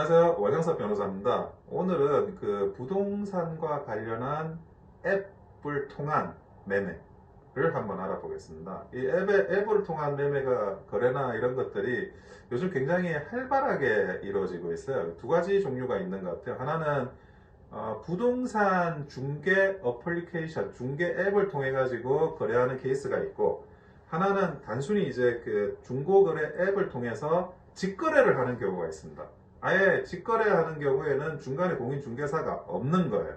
안녕하세요. 원영섭 변호사입니다. 오늘은 그 부동산과 관련한 앱을 통한 매매를 한번 알아보겠습니다. 이 앱을 통한 매매가 거래나 이런 것들이 요즘 굉장히 활발하게 이루어지고 있어요. 두 가지 종류가 있는 것 같아요. 하나는 부동산 중개 어플리케이션, 중개 앱을 통해 가지고 거래하는 케이스가 있고, 하나는 단순히 이제 그 중고거래 앱을 통해서 직거래를 하는 경우가 있습니다. 아예 직거래하는 경우에는 중간에 공인중개사가 없는 거예요.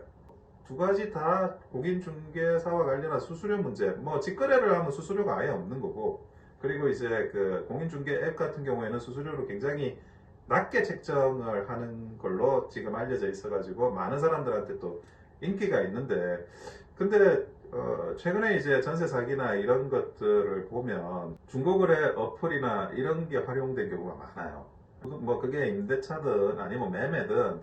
두 가지 다 공인중개사와 관련한 수수료 문제, 뭐 직거래를 하면 수수료가 아예 없는 거고, 그리고 이제 그 공인중개 앱 같은 경우에는 수수료를 굉장히 낮게 책정을 하는 걸로 지금 알려져 있어가지고 많은 사람들한테 또 인기가 있는데, 근데 최근에 이제 전세 사기나 이런 것들을 보면 중고거래 어플이나 이런 게 활용된 경우가 많아요. 뭐 그게 임대차든 아니면 매매든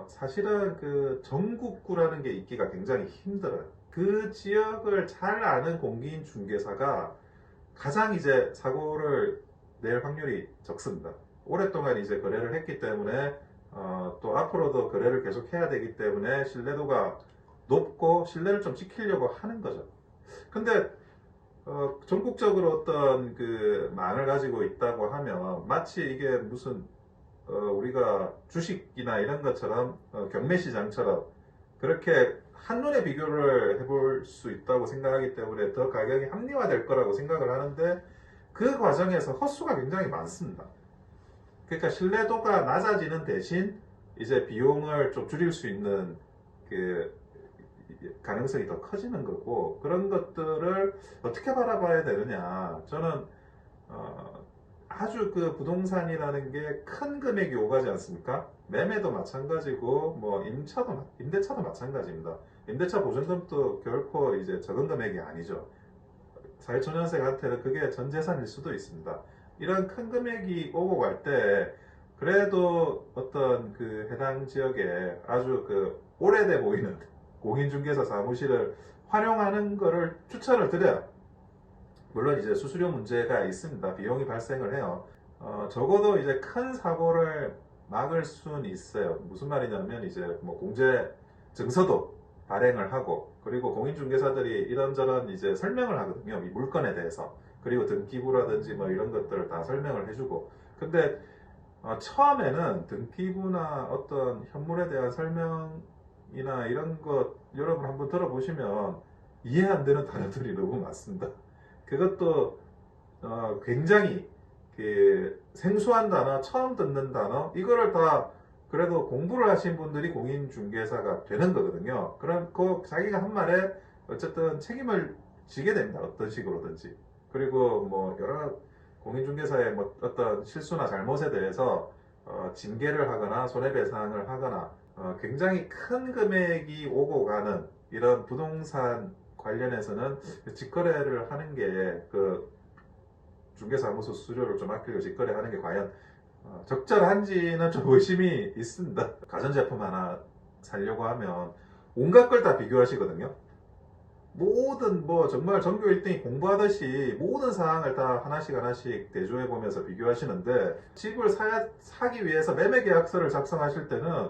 사실은 그 전국구라는 게 있기가 굉장히 힘들어요. 그 지역을 잘 아는 공인중개사가 가장 이제 사고를 낼 확률이 적습니다. 오랫동안 이제 거래를 했기 때문에 또 앞으로도 거래를 계속 해야 되기 때문에 신뢰도가 높고 신뢰를 좀 지키려고 하는 거죠. 근데 전국적으로 어떤 그 망을 가지고 있다고 하면 마치 이게 무슨 우리가 주식이나 이런 것처럼 경매시장처럼 그렇게 한눈에 비교를 해볼 수 있다고 생각하기 때문에 더 가격이 합리화될 거라고 생각을 하는데, 그 과정에서 헛수가 굉장히 많습니다. 그러니까 신뢰도가 낮아지는 대신 이제 비용을 좀 줄일 수 있는 그 가능성이 더 커지는 거고, 그런 것들을 어떻게 바라봐야 되느냐. 저는 아주 그 부동산이라는 게 큰 금액이 오가지 않습니까? 매매도 마찬가지고 뭐 임대차도 마찬가지입니다. 임대차 보증금도 결코 이제 적은 금액이 아니죠. 사회초년생한테는 그게 전 재산일 수도 있습니다. 이런 큰 금액이 오고 갈 때 그래도 어떤 그 해당 지역에 아주 그 오래돼 보이는 공인중개사 사무실을 활용하는 거를 추천을 드려요. 물론 이제 수수료 문제가 있습니다. 비용이 발생을 해요. 적어도 이제 큰 사고를 막을 수는 있어요. 무슨 말이냐면 이제 뭐 공제 증서도 발행을 하고, 그리고 공인중개사들이 이런저런 이제 설명을 하거든요. 이 물건에 대해서. 그리고 등기부라든지 뭐 이런 것들을 다 설명을 해주고. 근데 처음에는 등기부나 어떤 현물에 대한 설명이나 이런 것 여러분 한번 들어보시면 이해 안 되는 단어들이 너무 많습니다. 그것도 굉장히 그 생소한 단어, 처음 듣는 단어, 이거를 다 그래도 공부를 하신 분들이 공인중개사가 되는 거거든요. 그럼 그 자기가 한 말에 어쨌든 책임을 지게 됩니다. 어떤 식으로든지. 그리고 뭐 여러 공인중개사의 뭐 어떤 실수나 잘못에 대해서 징계를 하거나 손해배상을 하거나 굉장히 큰 금액이 오고 가는 이런 부동산 관련해서는 직거래를 하는 게 그 중개사무소 수수료를 좀 아끼고 직거래하는 게 과연 적절한지는 좀 의심이 있습니다. 가전제품 하나 사려고 하면 온갖 걸 다 비교하시거든요. 모든 뭐 정말 전교 1등이 공부하듯이 모든 사항을 다 하나씩 대조해 보면서 비교하시는데, 집을 사기 위해서 매매 계약서를 작성하실 때는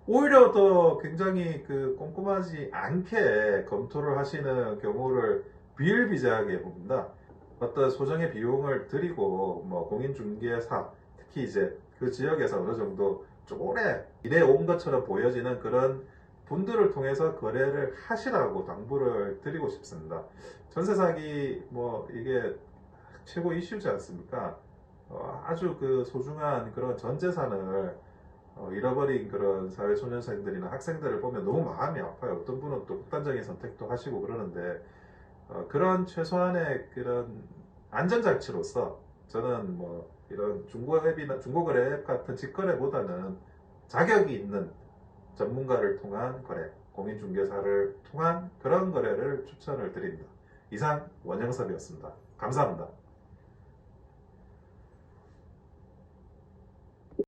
오히려 더 굉장히 그 꼼꼼하지 않게 검토를 하시는 경우를 비일비재하게 봅니다. 어떤 소정의 비용을 들이고 뭐 공인중개사, 특히 이제 그 지역에서 어느 정도 좀 오래 일해 온 것처럼 보여지는 그런 분들을 통해서 거래를 하시라고 당부를 드리고 싶습니다. 전세 사기 뭐 이게 최고 이슈지 않습니까? 아주 그 소중한 그런 전 재산을 잃어버린 그런 사회초년생들이나 학생들을 보면 너무 마음이 아파요. 어떤 분은 또 극단적인 선택도 하시고 그러는데, 그런 최소한의 그런 안전장치로서 저는 뭐 이런 중고앱이나 중고거래 앱 같은 직거래보다는 자격이 있는 전문가를 통한 거래, 공인중개사를 통한 그런 거래를 추천을 드립니다. 이상 원영섭이었습니다. 감사합니다.